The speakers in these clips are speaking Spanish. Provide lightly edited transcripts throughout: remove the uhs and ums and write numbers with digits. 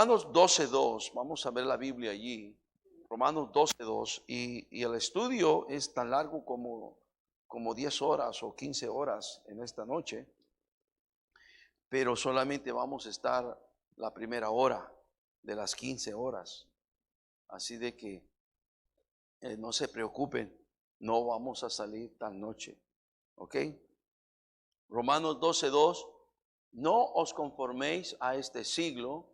Romanos 12:2, vamos a ver la Biblia allí. Romanos 12:2, y el estudio es tan largo como 10 horas o 15 horas en esta noche, pero solamente vamos a estar la primera hora de las 15 horas. Así de que no se preocupen, no vamos a salir tan noche. ¿Ok? Romanos 12:2, no os conforméis a este siglo,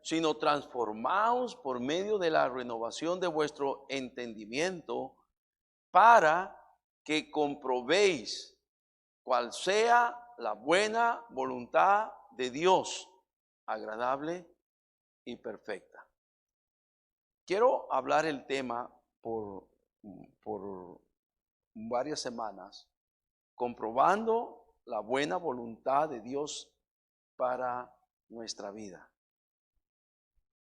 sino transformaos por medio de la renovación de vuestro entendimiento, para que comprobéis cuál sea la buena voluntad de Dios, agradable y perfecta. Quiero hablar el tema por varias semanas, comprobando la buena voluntad de Dios para nuestra vida.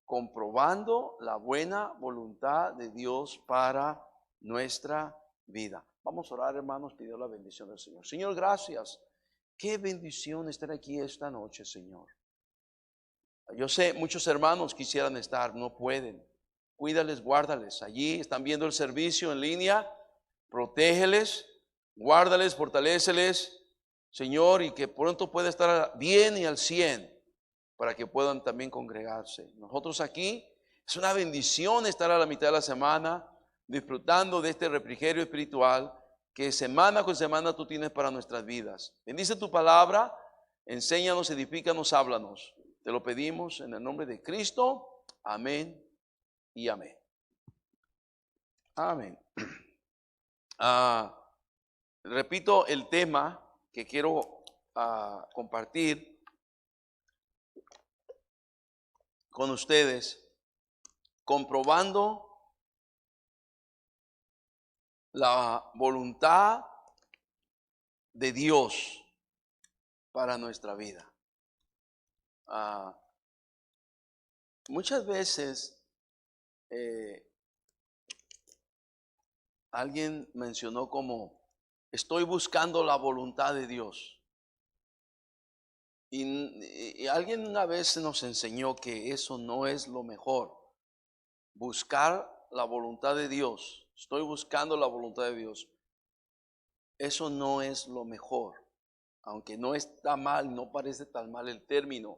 Comprobando la buena voluntad de Dios para nuestra vida. Vamos a orar, hermanos, pidiendo la bendición del Señor. Señor, gracias. Qué bendición estar aquí esta noche, Señor. Yo sé, muchos hermanos quisieran estar, no pueden. Cuídales, guárdales. Allí están viendo el servicio en línea. Protégeles, guárdales, fortaléceles, Señor, y que pronto pueda estar bien y al 100 para que puedan también congregarse. Nosotros aquí es una bendición estar a la mitad de la semana disfrutando de este refrigerio espiritual que semana con semana tú tienes para nuestras vidas. Bendice tu palabra, enséñanos, edifícanos, háblanos. Te lo pedimos en el nombre de Cristo. Amén y amén. Amén. Repito el tema que quiero compartir con ustedes, comprobando la voluntad de Dios para nuestra vida. Muchas veces alguien mencionó como estoy buscando la voluntad de Dios. Y alguien una vez nos enseñó que eso no es lo mejor. Buscar la voluntad de Dios. Estoy buscando la voluntad de Dios. Eso no es lo mejor. Aunque no está mal, no parece tan mal el término.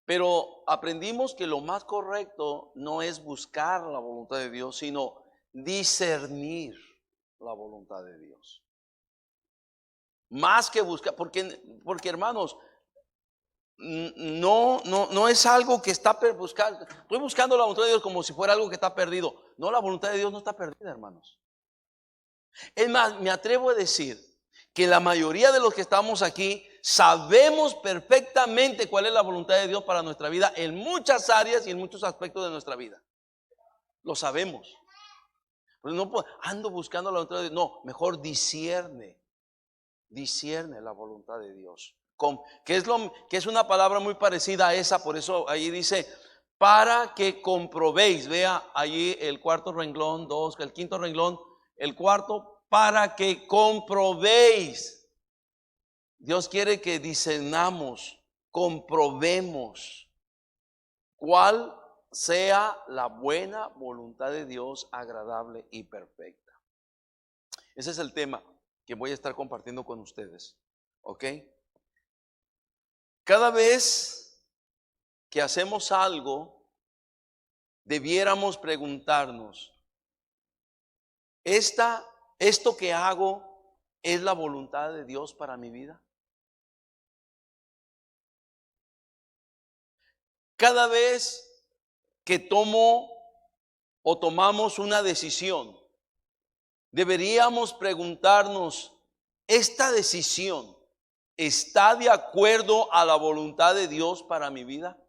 Pero aprendimos que lo más correcto no es buscar la voluntad de Dios, sino discernir la voluntad de Dios. Más que buscar, porque hermanos, no es algo que está buscando. Estoy buscando la voluntad de Dios como si fuera algo que está perdido. No, la voluntad de Dios no está perdida, hermanos. Es más, me atrevo a decir que la mayoría de los que estamos aquí sabemos perfectamente cuál es la voluntad de Dios para nuestra vida en muchas áreas y en muchos aspectos de nuestra vida. Lo sabemos. Pero no ando buscando la voluntad de Dios. No, mejor discierne la voluntad de Dios. Que es una palabra muy parecida a esa, por eso ahí dice, para que comprobéis. Vea allí el cuarto renglón, el quinto renglón, el cuarto, para que comprobéis. Dios quiere que discernamos, comprobemos cuál sea la buena voluntad de Dios, agradable y perfecta. Ese es el tema que voy a estar compartiendo con ustedes. ¿Ok? Cada vez que hacemos algo, debiéramos preguntarnos, ¿esto que hago es la voluntad de Dios para mi vida? Cada vez que tomamos una decisión, deberíamos preguntarnos, ¿esta decisión está de acuerdo a la voluntad de Dios para mi vida?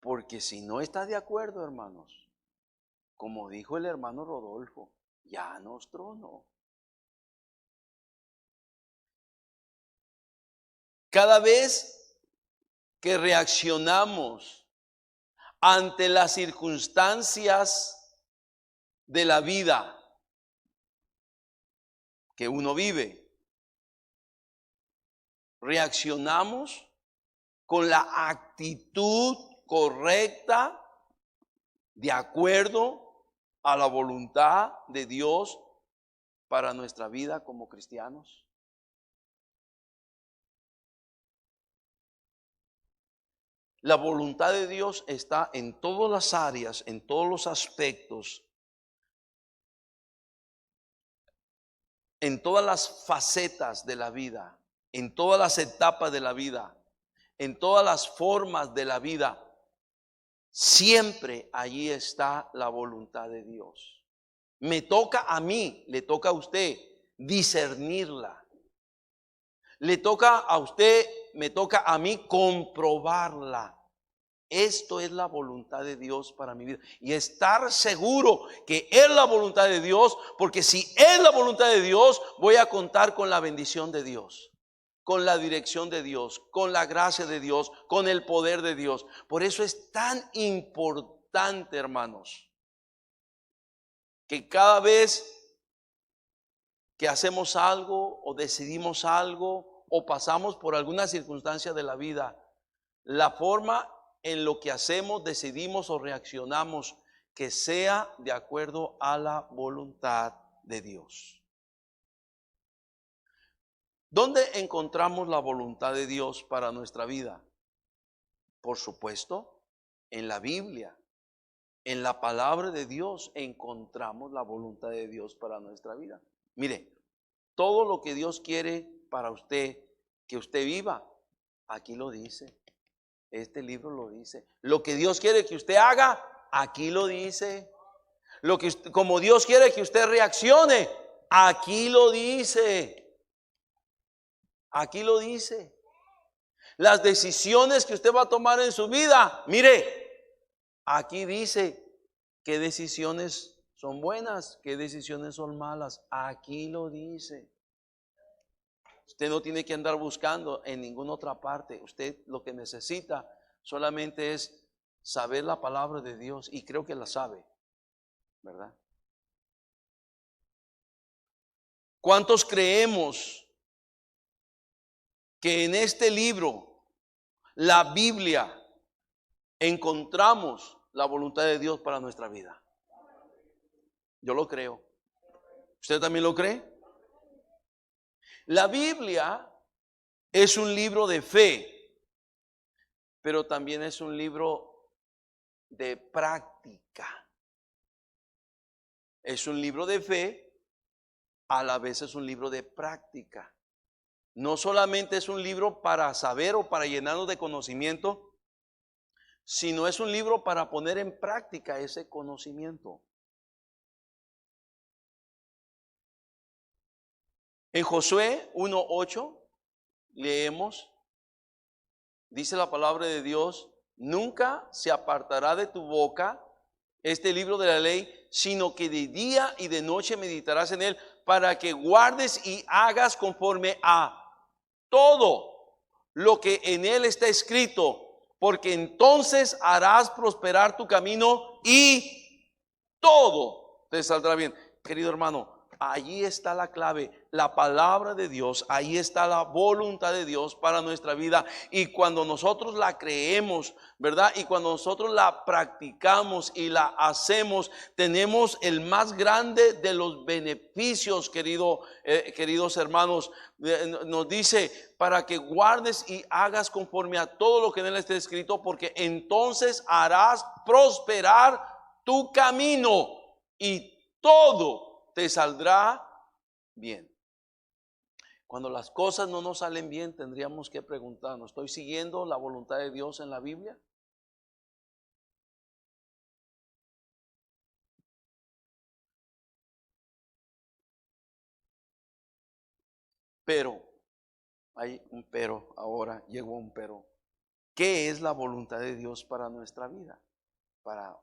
Porque si no está de acuerdo, hermanos, como dijo el hermano Rodolfo, ya nos tronó. Cada vez que reaccionamos ante las circunstancias de la vida que uno vive, reaccionamos con la actitud correcta, de acuerdo a la voluntad de Dios para nuestra vida como cristianos? La voluntad de Dios está en todas las áreas, en todos los aspectos, en todas las facetas de la vida, en todas las etapas de la vida, en todas las formas de la vida. Siempre allí está la voluntad de Dios. Me toca a mí, le toca a usted discernirla. Le toca a usted, me toca a mí comprobarla. Esto es la voluntad de Dios para mi vida. Y estar seguro que es la voluntad de Dios, porque si es la voluntad de Dios, voy a contar con la bendición de Dios, con la dirección de Dios, con la gracia de Dios, con el poder de Dios. Por eso es tan importante, hermanos, que cada vez que hacemos algo o decidimos algo o pasamos por alguna circunstancia de la vida, la forma en lo que hacemos, decidimos o reaccionamos, que sea de acuerdo a la voluntad de Dios. ¿Dónde encontramos la voluntad de Dios para nuestra vida? Por supuesto, en la Biblia. En la palabra de Dios encontramos la voluntad de Dios para nuestra vida. Mire, todo lo que Dios quiere para usted, que usted viva, aquí lo dice. Este libro lo dice. Lo que Dios quiere que usted haga, aquí lo dice. Lo que como Dios quiere que usted reaccione, aquí lo dice. Aquí lo dice. Las decisiones que usted va a tomar en su vida, mire, aquí dice qué decisiones son buenas, qué decisiones son malas. Aquí lo dice. Usted no tiene que andar buscando en ninguna otra parte. Usted lo que necesita solamente es saber la palabra de Dios, y creo que la sabe, ¿verdad? ¿Cuántos creemos que en este libro, la Biblia, encontramos la voluntad de Dios para nuestra vida? Yo lo creo. ¿Usted también lo cree? La Biblia es un libro de fe, pero también es un libro de práctica. Es un libro de fe, a la vez es un libro de práctica. No solamente es un libro para saber o para llenarnos de conocimiento, sino es un libro para poner en práctica ese conocimiento. En Josué 1:8 leemos, dice la palabra de Dios: nunca se apartará de tu boca este libro de la ley, sino que de día y de noche meditarás en él, para que guardes y hagas conforme a todo lo que en él está escrito, porque entonces harás prosperar tu camino y todo te saldrá bien. Querido hermano, allí está la clave, la palabra de Dios, ahí está la voluntad de Dios para nuestra vida. Y cuando nosotros la creemos, ¿verdad? Y cuando nosotros la practicamos y la hacemos, tenemos el más grande de los beneficios, queridos hermanos. Nos dice, para que guardes y hagas conforme a todo lo que en él esté escrito, porque entonces harás prosperar tu camino y todo te saldrá bien. Cuando las cosas no nos salen bien, tendríamos que preguntarnos: ¿estoy siguiendo la voluntad de Dios en la Biblia? Pero, hay un pero, ahora llegó un pero. ¿Qué es la voluntad de Dios para nuestra vida? Para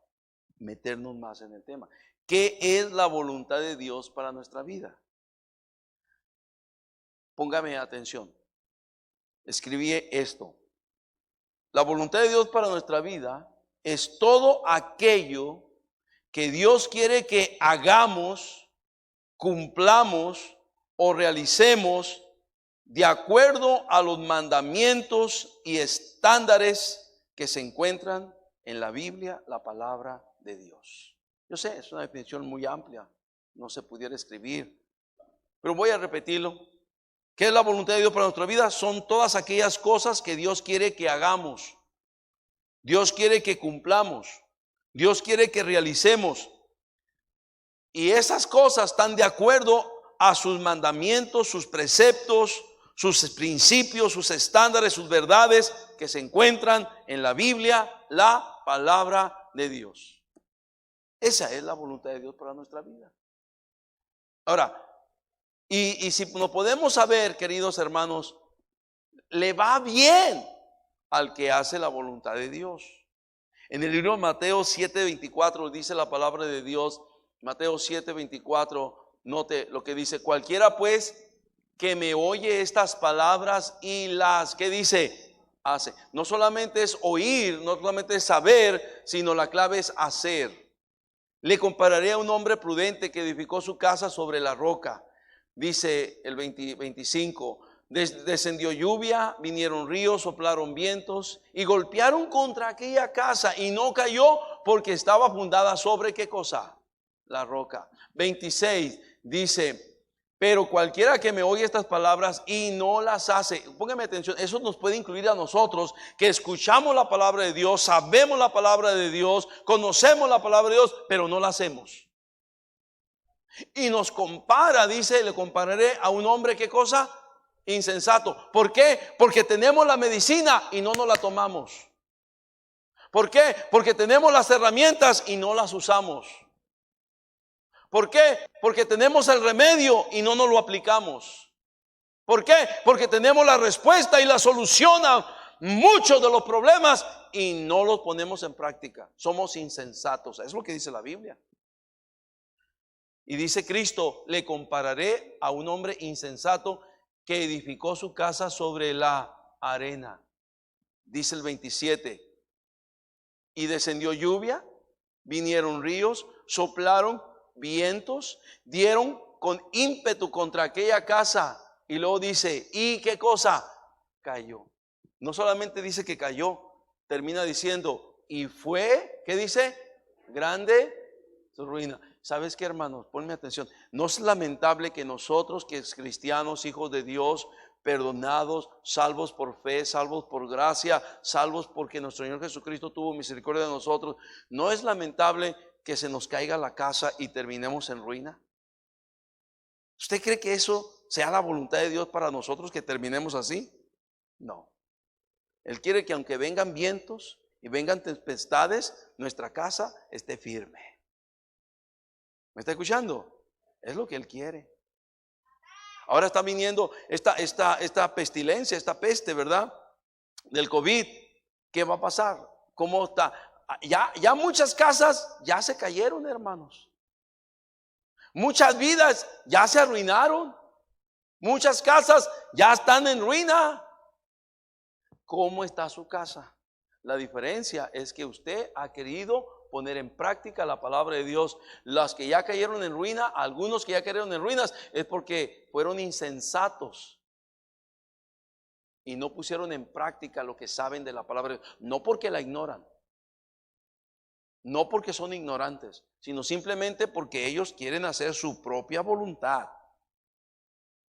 meternos más en el tema. ¿Qué es la voluntad de Dios para nuestra vida? Póngame atención. Escribí esto. La voluntad de Dios para nuestra vida es todo aquello que Dios quiere que hagamos, cumplamos o realicemos de acuerdo a los mandamientos y estándares que se encuentran en la Biblia, la palabra de Dios. Yo sé, es una definición muy amplia, no se pudiera escribir, pero voy a repetirlo. ¿Qué es la voluntad de Dios para nuestra vida? Son todas aquellas cosas que Dios quiere que hagamos, Dios quiere que cumplamos, Dios quiere que realicemos. Y esas cosas están de acuerdo a sus mandamientos, sus preceptos, sus principios, sus estándares, sus verdades que se encuentran en la Biblia, la palabra de Dios. Esa es la voluntad de Dios para nuestra vida. Ahora, y si nos podemos saber, queridos hermanos, le va bien al que hace la voluntad de Dios. En el libro de Mateo 7:24 dice la palabra de Dios, Mateo 7:24, note lo que dice: cualquiera pues que me oye estas palabras y las, ¿qué dice? Hace. No solamente es oír, no solamente es saber, sino la clave es hacer. Le compararé a un hombre prudente que edificó su casa sobre la roca. Dice el 25, descendió lluvia, vinieron ríos, soplaron vientos y golpearon contra aquella casa y no cayó porque estaba fundada sobre ¿qué cosa? La roca. 26 dice: pero cualquiera que me oye estas palabras y no las hace. Póngame atención, eso nos puede incluir a nosotros que escuchamos la palabra de Dios, sabemos la palabra de Dios, conocemos la palabra de Dios, pero no la hacemos. Y nos compara, dice, le compararé a un hombre, ¿qué cosa? Insensato. ¿Por qué? Porque tenemos la medicina y no nos la tomamos. ¿Por qué? Porque tenemos las herramientas y no las usamos. ¿Por qué? Porque tenemos el remedio y no nos lo aplicamos. ¿Por qué? Porque tenemos la respuesta y la solución a muchos de los problemas y no los ponemos en práctica. Somos insensatos. Es lo que dice la Biblia. Y dice Cristo: le compararé a un hombre insensato que edificó su casa sobre la arena. Dice el 27. Y descendió lluvia, vinieron ríos, soplaron vientos, dieron con ímpetu contra aquella casa. Y luego dice: ¿y qué cosa? Cayó. No solamente dice que cayó, termina diciendo: y fue, ¿qué dice? Grande su ruina. ¿Sabes qué, hermanos? Ponme atención. ¿No es lamentable que nosotros, que es cristianos, hijos de Dios, perdonados, salvos por fe, salvos por gracia, salvos porque nuestro Señor Jesucristo tuvo misericordia de nosotros, no es lamentable que se nos caiga la casa y terminemos en ruina? ¿Usted cree que eso sea la voluntad de Dios para nosotros, que terminemos así? No. Él quiere que aunque vengan vientos y vengan tempestades, nuestra casa esté firme. ¿Me está escuchando? Es lo que Él quiere. Ahora está viniendo esta pestilencia, esta peste, ¿verdad? Del COVID. ¿Qué va a pasar? ¿Cómo está? Ya muchas casas ya se cayeron, hermanos. Muchas vidas ya se arruinaron. Muchas casas ya están en ruina. ¿Cómo está su casa? La diferencia es que usted ha querido poner en práctica la palabra de Dios. Las que ya cayeron en ruina, algunos que ya cayeron en ruinas, es porque fueron insensatos y no pusieron en práctica lo que saben de la palabra de Dios. No porque la ignoran, no porque son ignorantes, sino simplemente porque ellos quieren hacer su propia voluntad,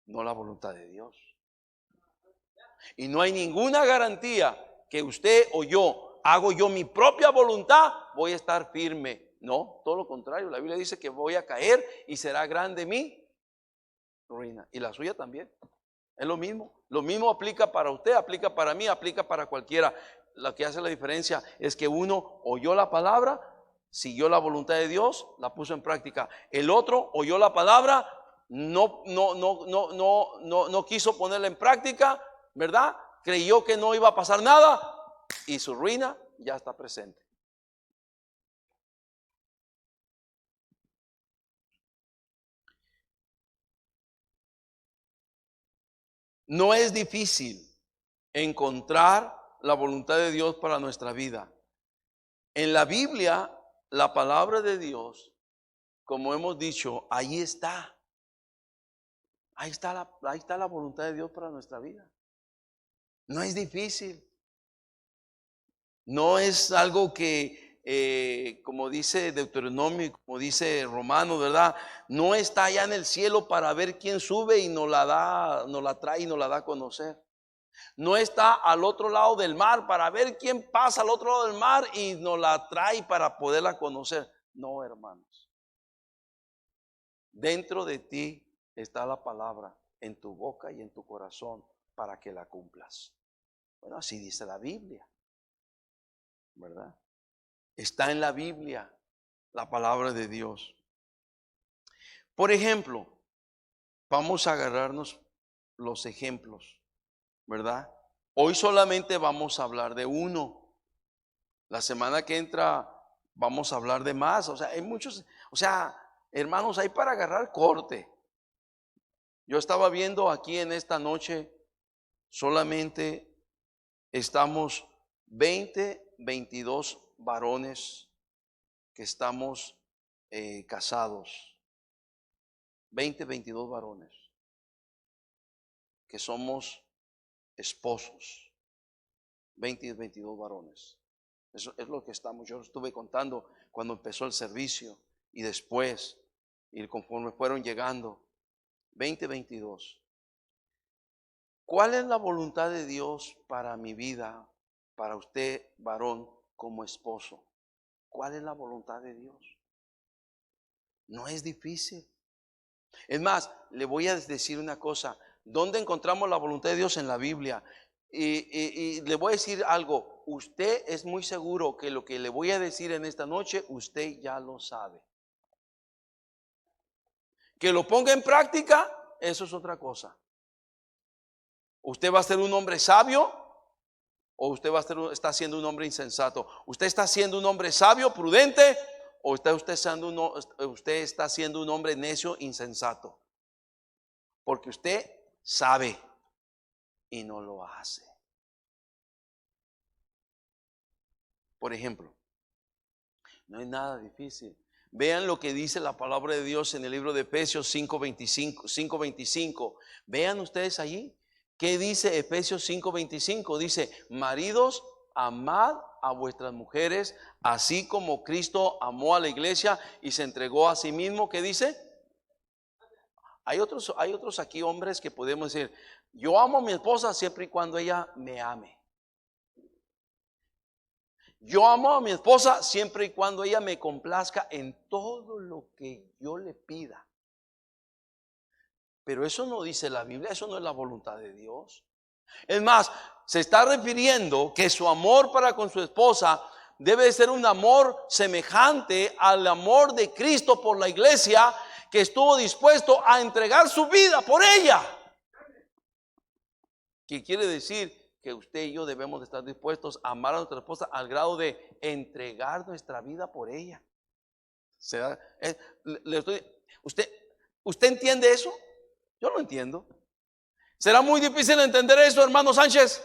no la voluntad de Dios. Y no hay ninguna garantía que usted o yo hago yo mi propia voluntad, voy a estar firme. No, todo lo contrario. La Biblia dice que voy a caer y será grande mi ruina. Y la suya también. Es lo mismo. Lo mismo aplica para usted, aplica para mí, aplica para cualquiera. Lo que hace la diferencia es que uno oyó la palabra, siguió la voluntad de Dios, la puso en práctica. El otro oyó la palabra, no quiso ponerla en práctica, ¿verdad? Creyó que no iba a pasar nada y su ruina ya está presente. No es difícil encontrar la voluntad de Dios para nuestra vida. En la Biblia, la palabra de Dios, como hemos dicho, ahí está. ahí está la voluntad de Dios para nuestra vida. No es difícil. No es algo que, como dice Deuteronomio, como dice Romano, ¿verdad? No está allá en el cielo para ver quién sube y nos la da, nos la trae y nos la da a conocer. No está al otro lado del mar para ver quién pasa al otro lado del mar y nos la trae para poderla conocer. No, hermanos. Dentro de ti está la palabra, en tu boca y en tu corazón, para que la cumplas. Bueno, así dice la Biblia, ¿verdad? Está en la Biblia la palabra de Dios. Por ejemplo, vamos a agarrarnos los ejemplos, ¿verdad? Hoy solamente vamos a hablar de uno. La semana que entra vamos a hablar de más. O sea, hay muchos, hermanos, hay para agarrar corte. Yo estaba viendo aquí en esta noche, solamente estamos 22 varones que estamos casados. 22 varones que somos esposos. 22 varones. Eso es lo que estamos. Yo estuve contando cuando empezó el servicio y después, y conforme fueron llegando, 22. ¿Cuál es la voluntad de Dios para mi vida, para usted, varón, como esposo? ¿Cuál es la voluntad de Dios? No es difícil. Es más, le voy a decir una cosa. ¿Dónde encontramos la voluntad de Dios? En la Biblia. Y le voy a decir algo. Usted es muy seguro que lo que le voy a decir en esta noche, usted ya lo sabe. Que lo ponga en práctica, eso es otra cosa. ¿Usted va a ser un hombre sabio o usted está siendo un hombre insensato? ¿Usted está siendo un hombre sabio, prudente, o usted está siendo un hombre necio, insensato? Porque usted sabe y no lo hace. Por ejemplo, no es nada difícil. Vean lo que dice la palabra de Dios en el libro de Efesios 5:25. Vean ustedes allí. ¿Qué dice Efesios 5:25? Dice: maridos, amad a vuestras mujeres, así como Cristo amó a la iglesia y se entregó a sí mismo. ¿Qué dice? Hay otros aquí, hombres, que podemos decir: yo amo a mi esposa siempre y cuando ella me ame. Yo amo a mi esposa siempre y cuando ella me complazca en todo lo que yo le pida. Pero eso no dice la Biblia, eso no es la voluntad de Dios. Es más, se está refiriendo que su amor para con su esposa debe de ser un amor semejante al amor de Cristo por la iglesia, que estuvo dispuesto a entregar su vida por ella. ¿Qué quiere decir? Que usted y yo debemos de estar dispuestos a amar a nuestra esposa al grado de entregar nuestra vida por ella. ¿Usted entiende eso? Yo lo entiendo. ¿Será muy difícil entender eso, hermano Sánchez?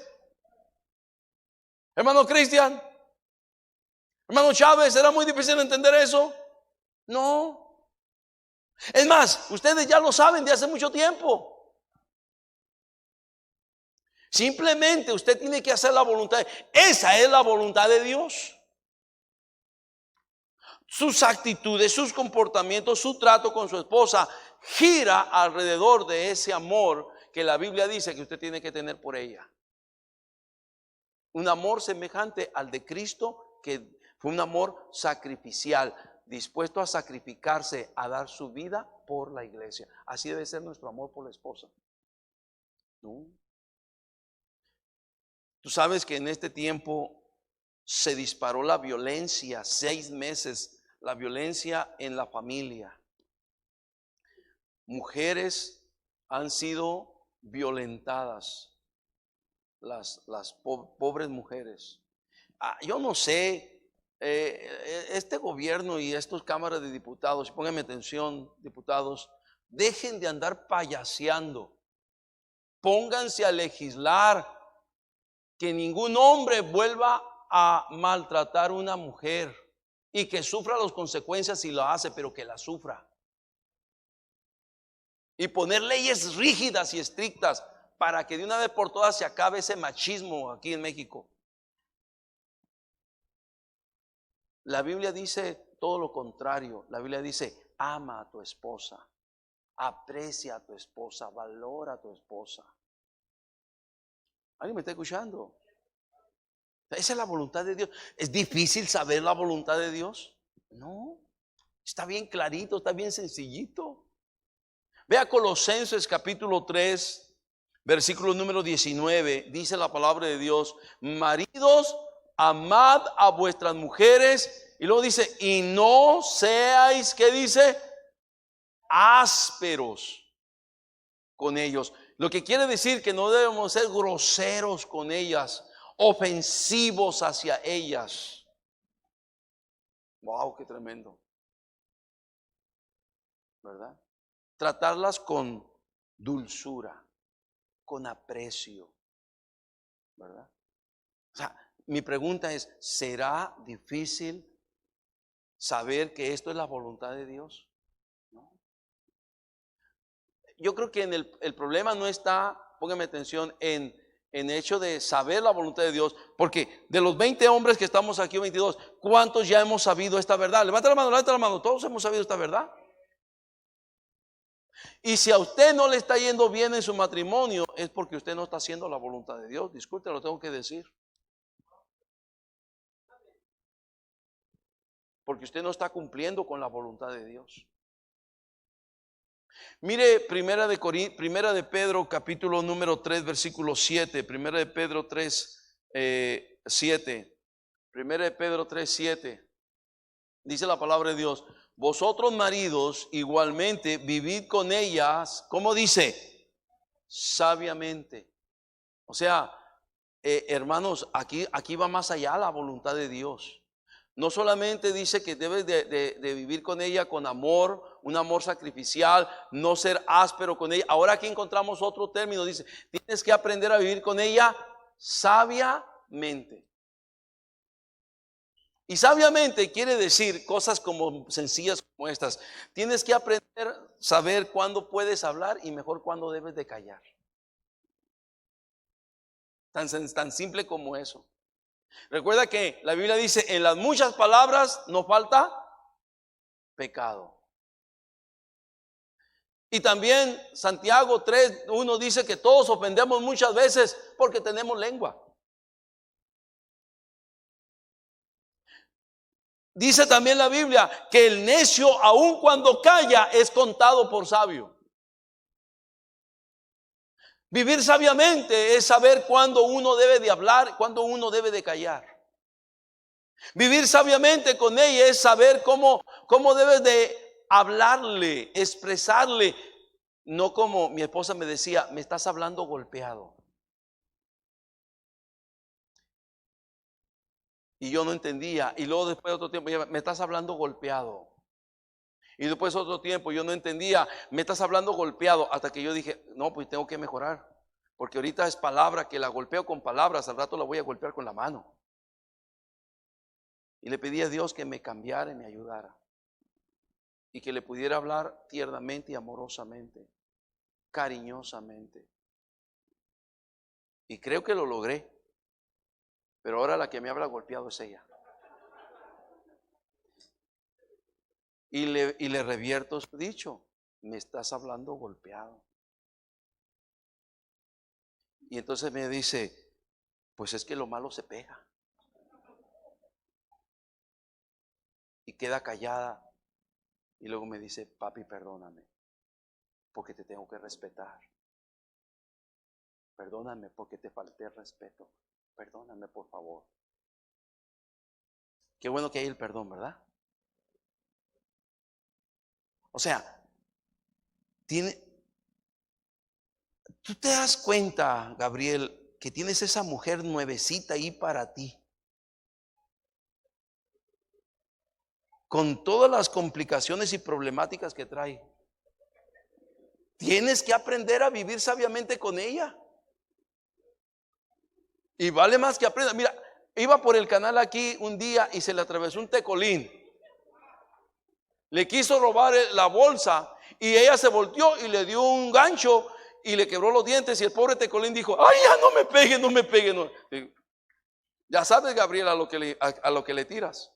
Hermano Cristian, hermano Chávez, ¿será muy difícil entender eso? No. Es más, ustedes ya lo saben de hace mucho tiempo. Simplemente usted tiene que hacer la voluntad. Esa es la voluntad de Dios. Sus actitudes, sus comportamientos, su trato con su esposa gira alrededor de ese amor que la Biblia dice que usted tiene que tener por ella. Un amor semejante al de Cristo, que fue un amor sacrificial, dispuesto a sacrificarse, a dar su vida por la iglesia. Así debe ser nuestro amor por la esposa. ¿No? Tú sabes que en este tiempo se disparó la violencia, 6 meses, la violencia en la familia. Mujeres han sido violentadas, las pobres mujeres. Yo no sé, este gobierno y estas cámaras de diputados, pónganme atención, diputados, dejen de andar payaseando, pónganse a legislar. Que ningún hombre vuelva a maltratar a una mujer y que sufra las consecuencias si lo hace, pero que la sufra. y poner leyes rígidas y estrictas para que de una vez por todas se acabe ese machismo aquí en México. La Biblia dice todo lo contrario. La Biblia dice: ama a tu esposa, aprecia a tu esposa, valora a tu esposa. ¿Alguien me está escuchando? Esa es la voluntad de Dios. ¿Es difícil saber la voluntad de Dios? No, está bien clarito, está bien sencillito. Vea Colosenses capítulo 3, versículo número 19. Dice la palabra de Dios: maridos, amad a vuestras mujeres. Y luego dice: y no seáis, ¿qué dice? Ásperos con ellos. Lo que quiere decir que no debemos ser groseros con ellas, ofensivos hacia ellas. Wow, qué tremendo, ¿verdad? Tratarlas con dulzura, con aprecio, ¿verdad? O sea, mi pregunta es: ¿será difícil saber que esto es la voluntad de Dios? ¿No? Yo creo que el problema no está, póngame atención, en el hecho de saber la voluntad de Dios, porque de los 20 hombres que estamos aquí, 22, ¿cuántos ya hemos sabido esta verdad? Levanta la mano, todos hemos sabido esta verdad. Y si a usted no le está yendo bien en su matrimonio, es porque usted no está haciendo la voluntad de Dios. Disculpe, lo tengo que decir. Porque usted no está cumpliendo con la voluntad de Dios. Mire primera de Pedro capítulo número 3 versículo 7. Primera de Pedro 3 7. Primera de Pedro 3 7. Dice la palabra de Dios: vosotros maridos igualmente vivid con ellas, ¿cómo dice? Sabiamente. O sea, hermanos, aquí va más allá la voluntad de Dios. No solamente dice que debes de vivir con ella con amor, un amor sacrificial, no ser áspero con ella. Ahora aquí encontramos otro término, dice: tienes que aprender a vivir con ella sabiamente. Y sabiamente quiere decir cosas como sencillas como estas. Tienes que aprender a saber cuándo puedes hablar y mejor cuándo debes de callar. Tan simple como eso. Recuerda que la Biblia dice: en las muchas palabras no falta pecado. Y también Santiago 3:1 dice que todos ofendemos muchas veces porque tenemos lengua. Dice también la Biblia que el necio, aun cuando calla, es contado por sabio. Vivir sabiamente es saber cuándo uno debe de hablar, cuándo uno debe de callar. Vivir sabiamente con ella es saber cómo debes de hablarle, expresarle. No como mi esposa me decía: me estás hablando golpeado. Y yo no entendía. Y luego después de otro tiempo, me estás hablando golpeado. Y después de otro tiempo yo no entendía: me estás hablando golpeado. Hasta que yo dije: no, pues tengo que mejorar. Porque ahorita es palabra que la golpeo con palabras, al rato la voy a golpear con la mano. Y le pedí a Dios que me cambiara y me ayudara. Y que le pudiera hablar tiernamente y amorosamente, cariñosamente. Y creo que lo logré. Pero ahora la que me habla golpeado es ella. Y le revierto su dicho: me estás hablando golpeado. Y entonces me dice: pues es que lo malo se pega. Y queda callada. Y luego me dice: papi, perdóname, porque te tengo que respetar. Perdóname porque te falté respeto. Perdóname, por favor. Qué bueno que hay el perdón, ¿verdad? O sea, tú te das cuenta, Gabriel, que tienes esa mujer nuevecita ahí para ti, con todas las complicaciones y problemáticas que trae. Tienes que aprender a vivir sabiamente con ella. Y vale más que aprenda. Mira, iba por el canal aquí un día y se le atravesó un tecolín. Le quiso robar la bolsa Y ella se volteó y le dio un gancho y le quebró los dientes. Y el pobre Tecolín dijo: ay, ya no me pegue, no me pegue. No. Ya sabes, Gabriel, a lo que le tiras.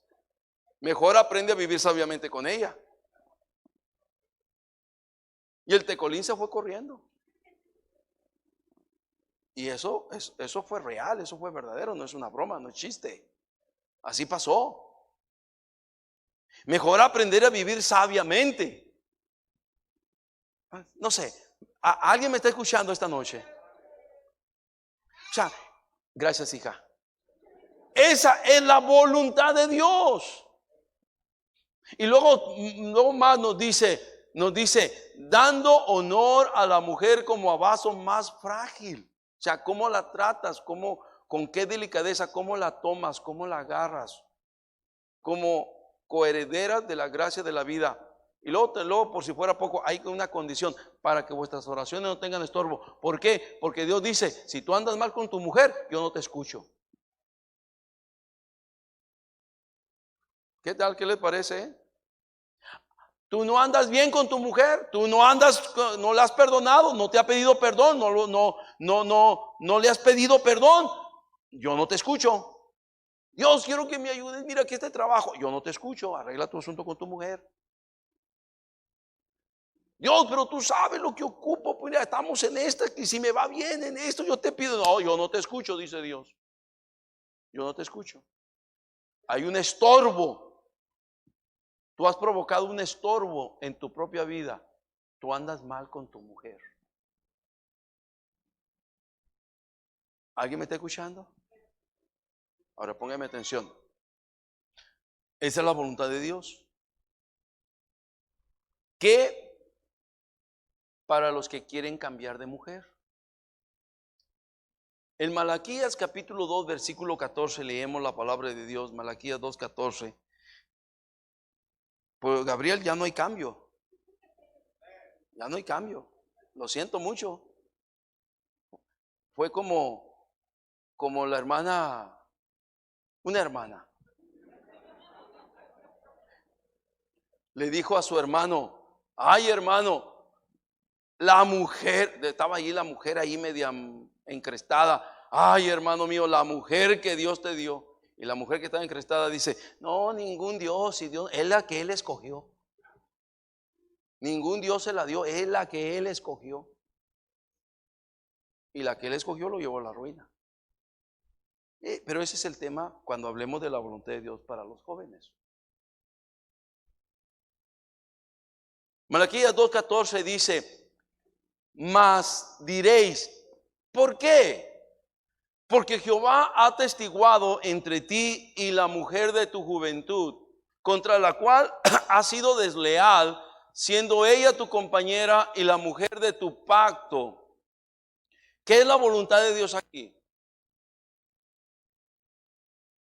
Mejor aprende a vivir sabiamente con ella. Y el Tecolín se fue corriendo. Y eso fue real, eso fue verdadero, no es una broma, no es chiste. Así pasó. Mejor aprender a vivir sabiamente. No sé, ¿alguien me está escuchando esta noche? O sea, gracias, hija. Esa es la voluntad de Dios. Y luego más nos dice, dando honor a la mujer como a vaso más frágil. O sea, cómo la tratas, con qué delicadeza, cómo la tomas, cómo la agarras, como coheredera de la gracia de la vida. Y luego, por si fuera poco, hay una condición: para que vuestras oraciones no tengan estorbo. ¿Por qué? Porque Dios dice: si tú andas mal con tu mujer, yo no te escucho. ¿Qué tal? ¿Qué les parece? Tú no andas bien con tu mujer, tú no la has perdonado, no te ha pedido perdón, no le has pedido perdón. Yo no te escucho. Dios, quiero que me ayudes, mira que este trabajo. Yo no te escucho, arregla tu asunto con tu mujer. Dios, pero tú sabes lo que ocupo, pues ya estamos en esta, y si me va bien en esto, yo te pido. No, yo no te escucho, dice Dios. Yo no te escucho. Hay un estorbo. Tú has provocado un estorbo en tu propia vida. Tú andas mal con tu mujer. ¿Alguien me está escuchando? Ahora póngame atención. Esa es la voluntad de Dios. ¿Qué para los que quieren cambiar de mujer? En Malaquías capítulo 2 versículo 14 leemos la palabra de Dios. Malaquías 2:14. Pues Gabriel, ya no hay cambio. Ya no hay cambio. Lo siento mucho. Fue como una hermana. Le dijo a su hermano: ay, hermano, la mujer, estaba allí la mujer ahí media encrestada. Ay, hermano mío, la mujer que Dios te dio. Y la mujer que estaba encrestada dice: no, ningún Dios, y Dios es la que Él escogió. Ningún Dios se la dio, es la que Él escogió. Y la que Él escogió lo llevó a la ruina. Pero ese es el tema cuando hablemos de la voluntad de Dios para los jóvenes. Malaquías 2:14 dice: mas diréis, ¿por qué? Porque Jehová ha atestiguado entre ti y la mujer de tu juventud, contra la cual has sido desleal, siendo ella tu compañera y la mujer de tu pacto. ¿Qué es la voluntad de Dios aquí?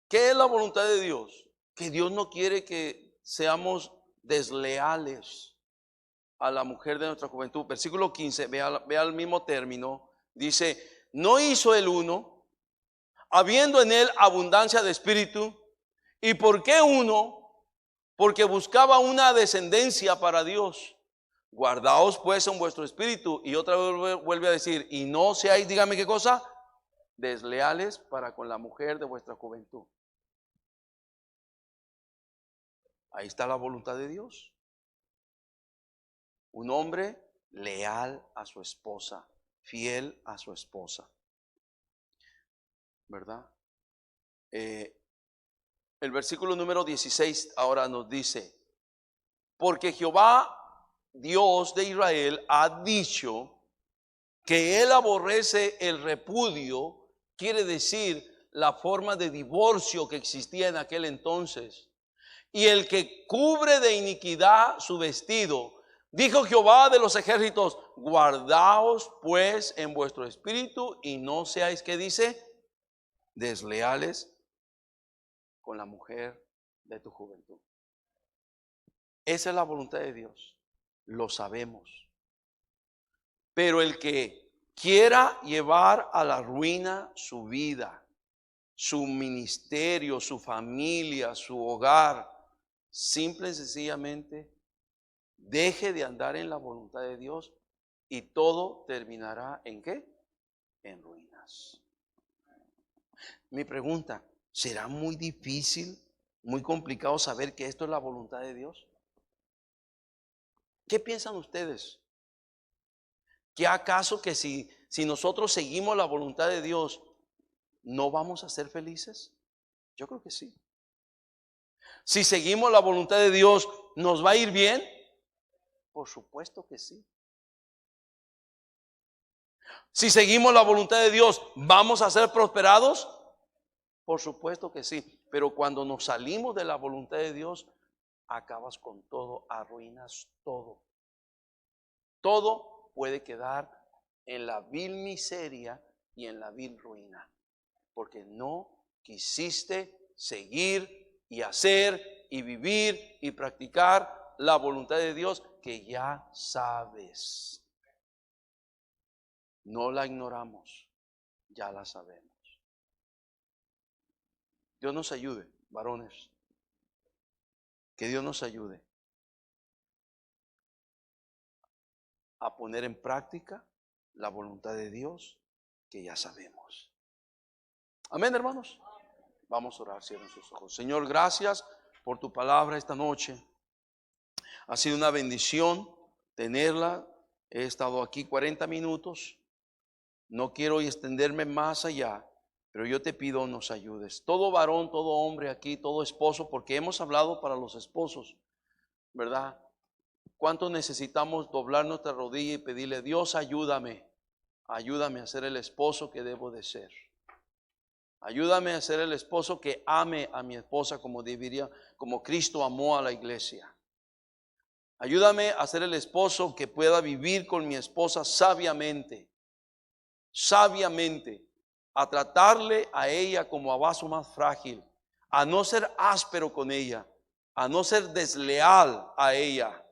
¿Qué es la voluntad de Dios? Que Dios no quiere que seamos desleales a la mujer de nuestra juventud. Versículo 15, vea el mismo término. Dice: no hizo el uno, habiendo en él abundancia de espíritu. ¿Y por qué uno? Porque buscaba una descendencia para Dios. Guardaos pues en vuestro espíritu. Y otra vez vuelve a decir: y no seáis, dígame qué cosa, desleales para con la mujer de vuestra juventud. Ahí está la voluntad de Dios. Un hombre leal a su esposa, fiel a su esposa, ¿verdad? El versículo número 16 ahora nos dice: porque Jehová, Dios de Israel, ha dicho que Él aborrece el repudio. Quiere decir la forma de divorcio que existía en aquel entonces. Y el que cubre de iniquidad su vestido. Dijo Jehová de los ejércitos: guardaos pues en vuestro espíritu y no seáis, ¿qué dice? Desleales con la mujer de tu juventud. Esa es la voluntad de Dios, lo sabemos. Pero el que quiera llevar a la ruina su vida, su ministerio, su familia, su hogar, simple y sencillamente deje de andar en la voluntad de Dios y todo terminará ¿en qué? En ruinas. Mi pregunta, ¿será muy difícil, muy complicado saber que esto es la voluntad de Dios? ¿Qué piensan ustedes? ¿Que acaso que si nosotros seguimos la voluntad de Dios, no vamos a ser felices? Yo creo que sí. Si seguimos la voluntad de Dios, ¿nos va a ir bien? Por supuesto que sí. Si seguimos la voluntad de Dios, ¿vamos a ser prosperados? Por supuesto que sí. Pero cuando nos salimos de la voluntad de Dios, acabas con todo, arruinas todo. Todo puede quedar en la vil miseria y en la vil ruina, porque no quisiste seguir y hacer y vivir y practicar la voluntad de Dios que ya sabes. No la ignoramos, ya la sabemos. Dios nos ayude, varones. Que Dios nos ayude a poner en práctica la voluntad de Dios que ya sabemos. Amén, hermanos. Vamos a orar, cierren sus ojos. Señor, gracias por tu palabra esta noche. Ha sido una bendición tenerla. He estado aquí 40 minutos. No quiero extenderme más allá, pero yo te pido nos ayudes. Todo varón, todo hombre aquí, todo esposo, porque hemos hablado para los esposos, ¿verdad? ¿Cuánto necesitamos doblar nuestra rodilla y pedirle, Dios, ayúdame a ser el esposo que debo de ser? Ayúdame a ser el esposo que ame a mi esposa como debería, como Cristo amó a la iglesia. Ayúdame a ser el esposo que pueda vivir con mi esposa sabiamente, a tratarle a ella como a vaso más frágil, a no ser áspero con ella, a no ser desleal a ella.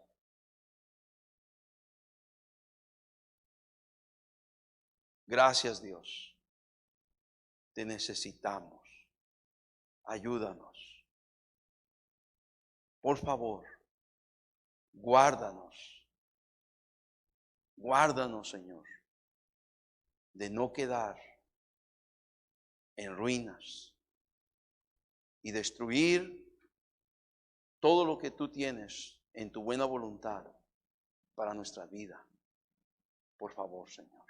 Gracias, Dios. Te necesitamos. Ayúdanos. Por favor, guárdanos. Guárdanos, Señor, de no quedar en ruinas y destruir todo lo que tú tienes en tu buena voluntad para nuestra vida. Por favor, Señor.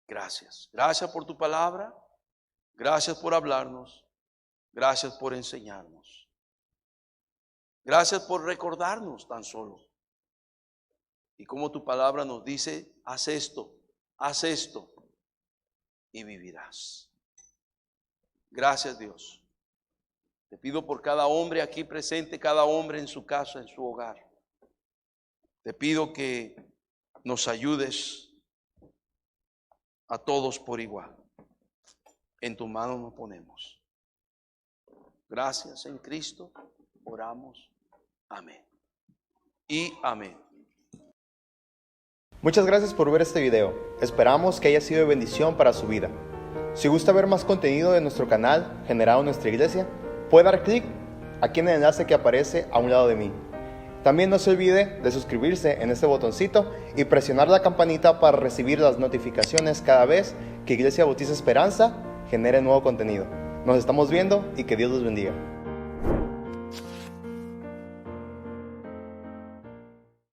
Gracias. Gracias por tu palabra. Gracias por hablarnos. Gracias por enseñarnos. Gracias por recordarnos tan solo. Y como tu palabra nos dice, haz esto y vivirás. Gracias, Dios. Te pido por cada hombre aquí presente, cada hombre en su casa, en su hogar. Te pido que nos ayudes a todos por igual. En tu mano nos ponemos. Gracias en Cristo, oramos. Amén. Y amén. Muchas gracias por ver este video. Esperamos que haya sido de bendición para su vida. Si gusta ver más contenido de nuestro canal generado en nuestra iglesia, puede dar clic aquí en el enlace que aparece a un lado de mí. También no se olvide de suscribirse en este botoncito y presionar la campanita para recibir las notificaciones cada vez que Iglesia Bautista Esperanza genere nuevo contenido. Nos estamos viendo y que Dios los bendiga.